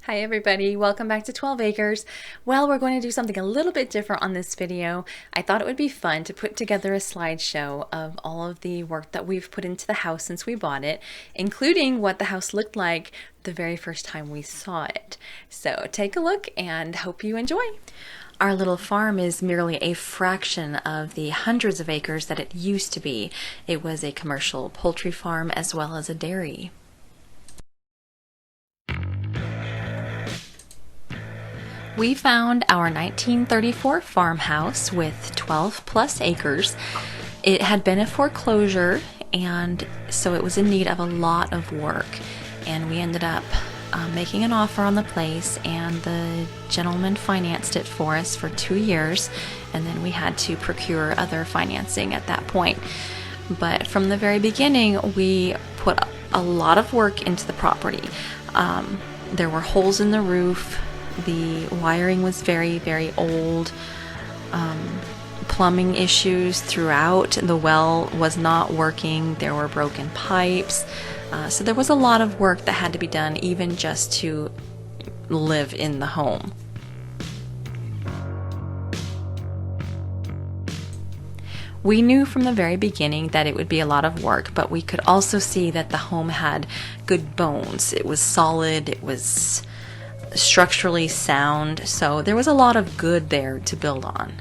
Hi everybody, welcome back to 12 Acres. Well, we're going to do something a little bit different on this video. I thought it would be fun to put together a slideshow of all of the work that we've put into the house since we bought it, including what the house looked like the very first time we saw it. So take a look and hope you enjoy. Our little farm is merely a fraction of the hundreds of acres that it used to be. It was a commercial poultry farm as well as a dairy. We found our 1934 farmhouse with 12 plus acres. It had been a foreclosure, and so it was in need of a lot of work. And we ended up making an offer on the place, and the gentleman financed it for us for 2 years, and then we had to procure other financing at that point. But from the very beginning, we put a lot of work into the property. There were holes in the roof. The wiring was very, very old. Plumbing issues throughout. The well was not working. There were broken pipes. So there was a lot of work that had to be done even just to live in the home. We knew from the very beginning that it would be a lot of work, but we could also see that the home had good bones. It was solid. It was structurally sound, so there was a lot of good there to build on.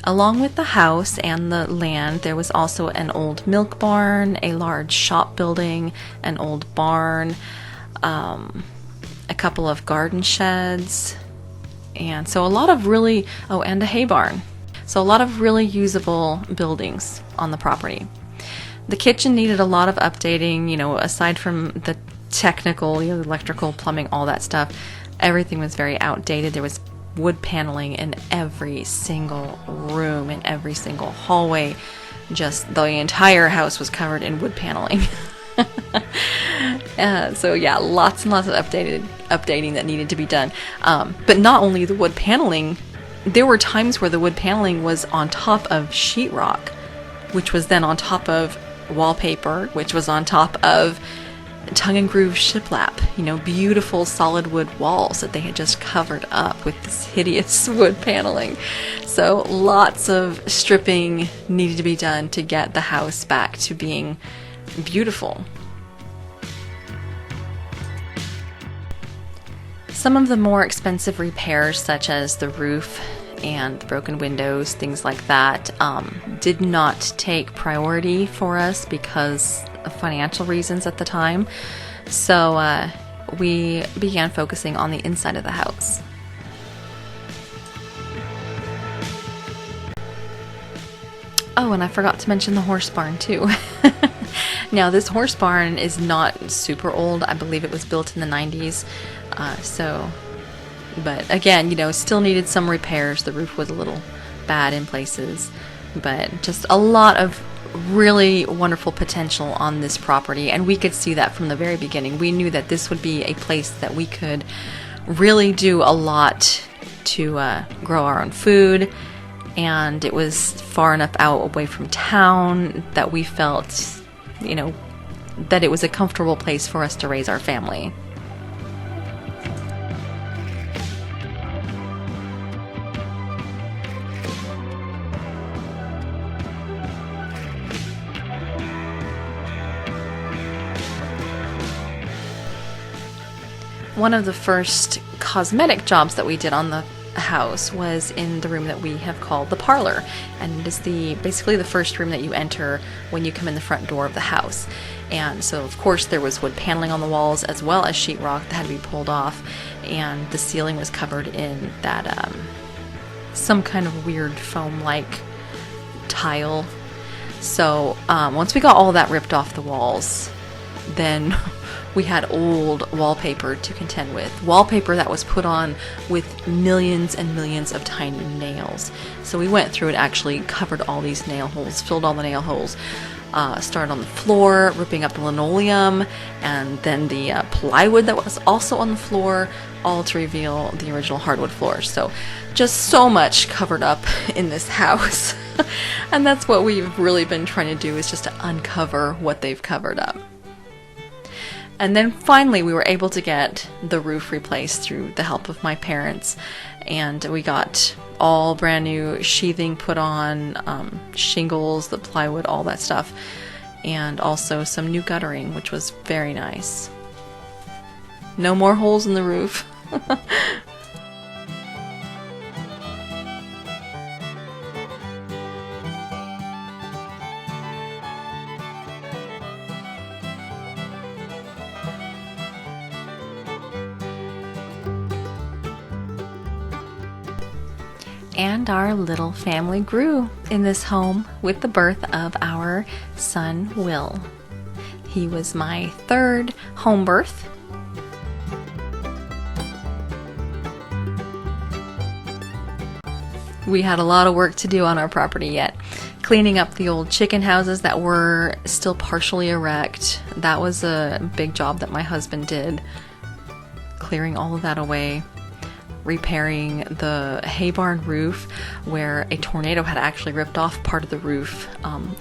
Along with the house and the land, there was also an old milk barn, a large shop building, an old barn, a couple of garden sheds, and so a lot of really, and a hay barn. So a lot of really usable buildings on the property. The kitchen needed a lot of updating, aside from the technical, electrical, plumbing, all that stuff. Everything was very outdated. There was wood paneling in every single room, in every single hallway. Just the entire house was covered in wood paneling. So yeah, lots and lots of updating that needed to be done. But not only the wood paneling, there were times where the wood paneling was on top of sheetrock, which was then on top of wallpaper, which was on top of tongue and groove shiplap, beautiful solid wood walls that they had just covered up with this hideous wood paneling. So lots of stripping needed to be done to get the house back to being beautiful. Some of the more expensive repairs, such as the roof and the broken windows, things like that, did not take priority for us because of financial reasons at the time. So we began focusing on the inside of the house. Oh, and I forgot to mention the horse barn too. Now, this horse barn is not super old. I believe it was built in the 90s. But again, still needed some repairs. The roof was a little bad in places, but just a lot of really wonderful potential on this property, and we could see that from the very beginning. We knew that this would be a place that we could really do a lot to grow our own food, and it was far enough out away from town that we felt, that it was a comfortable place for us to raise our family. One of the first cosmetic jobs that we did on the house was in the room that we have called the parlor, and it is basically the first room that you enter when you come in the front door of the house. And so of course there was wood paneling on the walls as well as sheetrock that had to be pulled off, and the ceiling was covered in that some kind of weird foam-like tile. So once we got all that ripped off the walls, then we had old wallpaper to contend with. Wallpaper that was put on with millions and millions of tiny nails. So we went through and actually covered all these nail holes, filled all the nail holes, started on the floor, ripping up the linoleum, and then the plywood that was also on the floor, all to reveal the original hardwood floor. So just so much covered up in this house. And that's what we've really been trying to do, is just to uncover what they've covered up. And then finally we were able to get the roof replaced through the help of my parents, and we got all brand new sheathing put on, shingles, the plywood, all that stuff, and also some new guttering, which was very nice. No more holes in the roof. And our little family grew in this home with the birth of our son, Will. He was my third home birth. We had a lot of work to do on our property yet. Cleaning up the old chicken houses that were still partially erect. That was a big job that my husband did. Clearing all of that away. Repairing the hay barn roof where a tornado had actually ripped off part of the roof,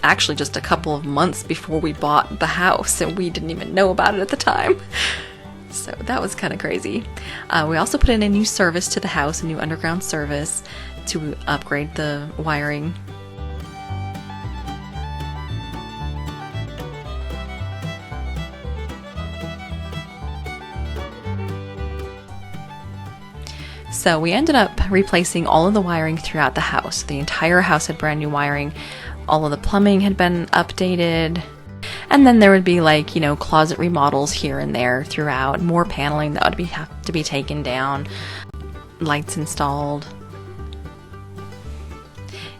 actually just a couple of months before we bought the house, and we didn't even know about it at the time. So that was kind of crazy. We also put in a new service to the house, a new underground service to upgrade the wiring. So we ended up replacing all of the wiring throughout the house. The entire house had brand new wiring. All of the plumbing had been updated. And then there would be closet remodels here and there throughout. More paneling that would have to be taken down. Lights installed.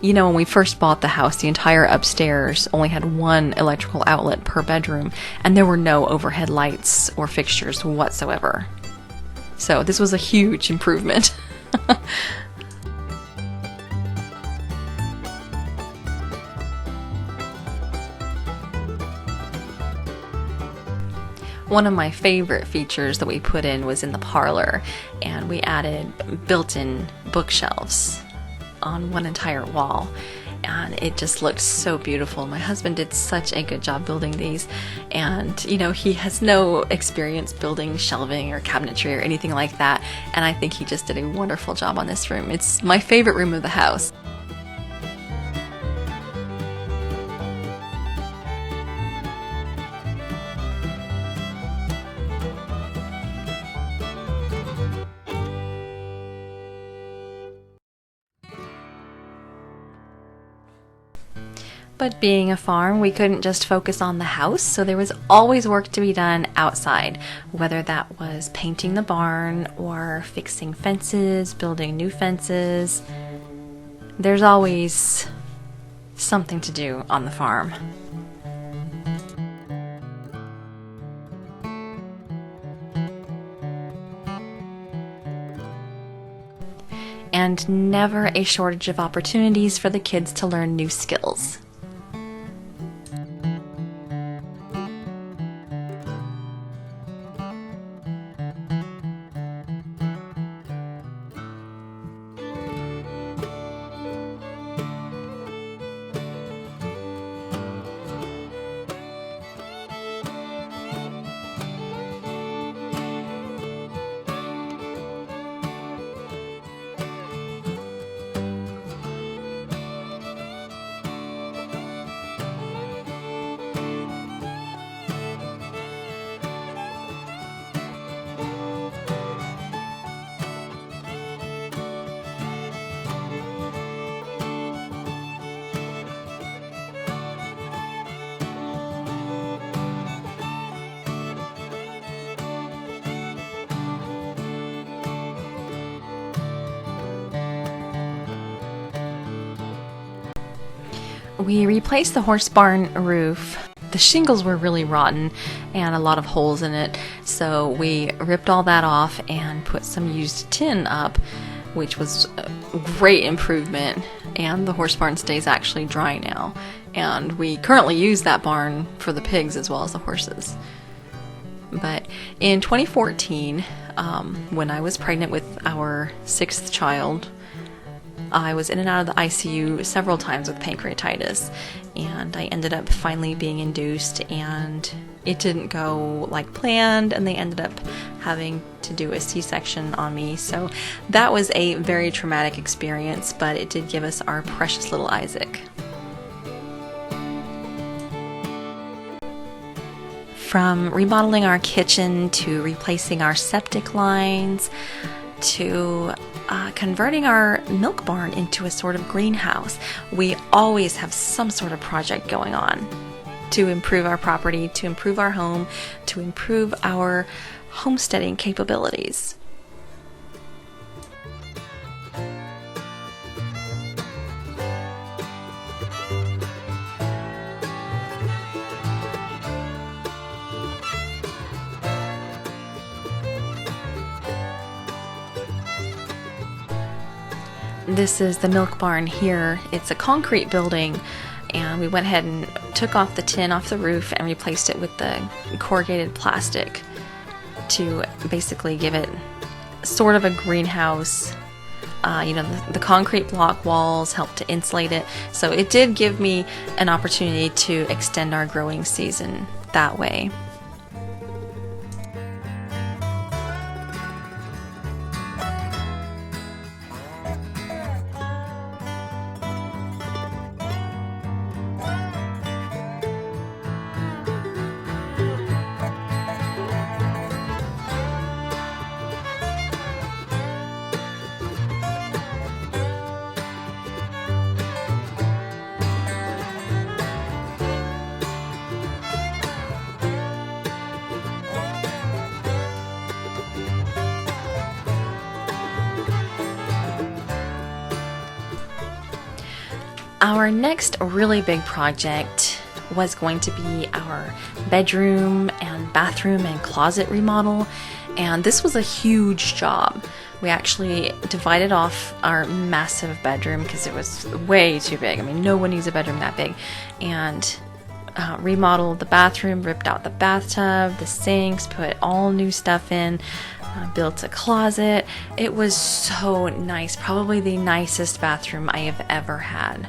When we first bought the house, the entire upstairs only had one electrical outlet per bedroom. And there were no overhead lights or fixtures whatsoever. So this was a huge improvement. One of my favorite features that we put in was in the parlor, and we added built-in bookshelves on one entire wall. And it just looked so beautiful. My husband did such a good job building these, and he has no experience building shelving or cabinetry or anything like that, and I think he just did a wonderful job on this room. It's my favorite room of the house. But being a farm, we couldn't just focus on the house, so there was always work to be done outside, whether that was painting the barn or fixing fences, building new fences. There's always something to do on the farm. And never a shortage of opportunities for the kids to learn new skills. We replaced the horse barn roof. The shingles were really rotten and a lot of holes in it, so we ripped all that off and put some used tin up, which was a great improvement, and the horse barn stays actually dry now. And we currently use that barn for the pigs as well as the horses. But in 2014, when I was pregnant with our 6th child, I was in and out of the ICU several times with pancreatitis, and I ended up finally being induced, and it didn't go like planned, and they ended up having to do a C-section on me. So that was a very traumatic experience, but it did give us our precious little Isaac. From remodeling our kitchen to replacing our septic lines to converting our milk barn into a sort of greenhouse, we always have some sort of project going on to improve our property, to improve our home, to improve our homesteading capabilities. This is the milk barn here. It's a concrete building, and we went ahead and took off the tin off the roof and replaced it with the corrugated plastic to basically give it sort of a greenhouse. The concrete block walls helped to insulate it, so it did give me an opportunity to extend our growing season that way. Our next really big project was going to be our bedroom and bathroom and closet remodel, and this was a huge job. We actually divided off our massive bedroom because it was way too big. I mean, no one needs a bedroom that big. And remodeled the bathroom, ripped out the bathtub, the sinks, put all new stuff in, built a closet. It was so nice. Probably the nicest bathroom I have ever had.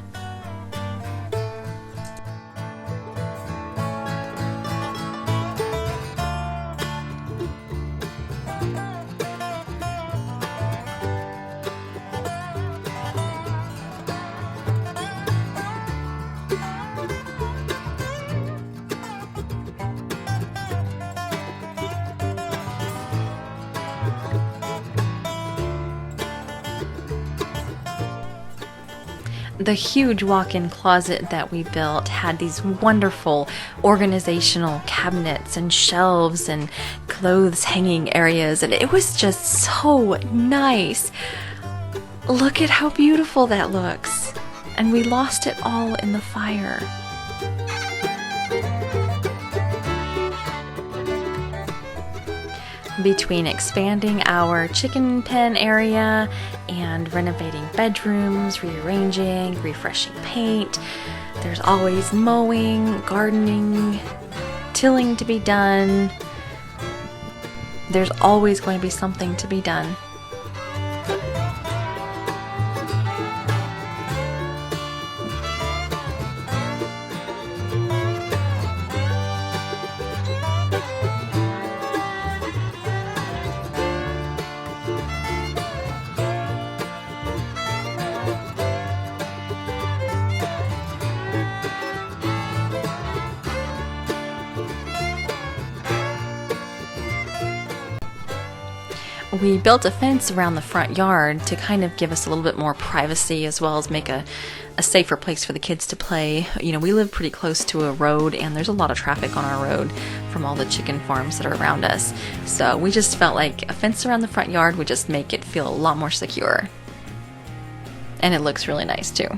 The huge walk-in closet that we built had these wonderful organizational cabinets and shelves and clothes hanging areas, and it was just so nice. Look at how beautiful that looks. And we lost it all in the fire. Between expanding our chicken pen area and renovating bedrooms, rearranging, refreshing paint, there's always mowing, gardening, tilling to be done. There's always going to be something to be done. We built a fence around the front yard to kind of give us a little bit more privacy, as well as make a safer place for the kids to play. You know, we live pretty close to a road, and there's a lot of traffic on our road from all the chicken farms that are around us. So we just felt like a fence around the front yard would just make it feel a lot more secure. And it looks really nice too.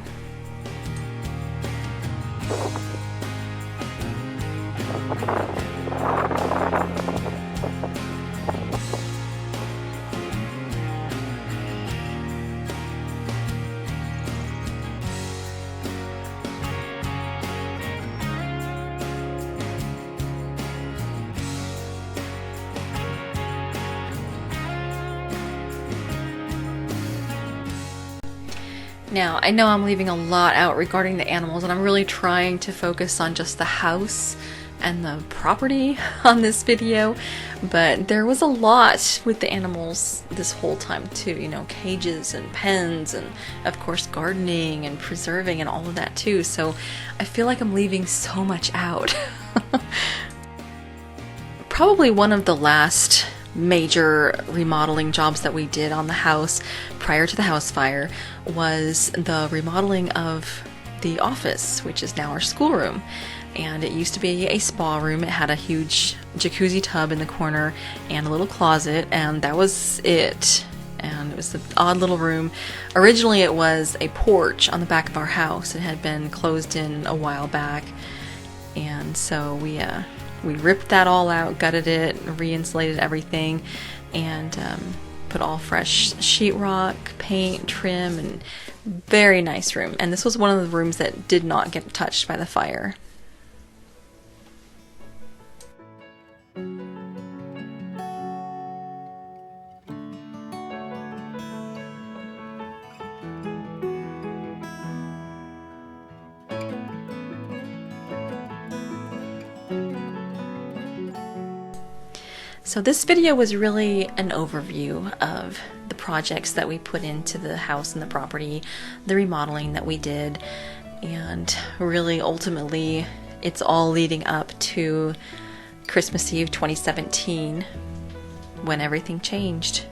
Now, I know I'm leaving a lot out regarding the animals, and I'm really trying to focus on just the house and the property on this video, but there was a lot with the animals this whole time too, you know, cages and pens and of course gardening and preserving and all of that too, so I feel like I'm leaving so much out. Probably one of the last major remodeling jobs that we did on the house prior to the house fire was the remodeling of the office, which is now our schoolroom. And it used to be a spa room. It had a huge jacuzzi tub in the corner and a little closet, and that was it. And it was an odd little room. Originally it was a porch on the back of our house. It had been closed in a while back, and so we ripped that all out, gutted it, re-insulated everything, and put all fresh sheetrock, paint, trim, and very nice room. And this was one of the rooms that did not get touched by the fire. So this video was really an overview of the projects that we put into the house and the property, the remodeling that we did, and really ultimately it's all leading up to Christmas Eve 2017 when everything changed.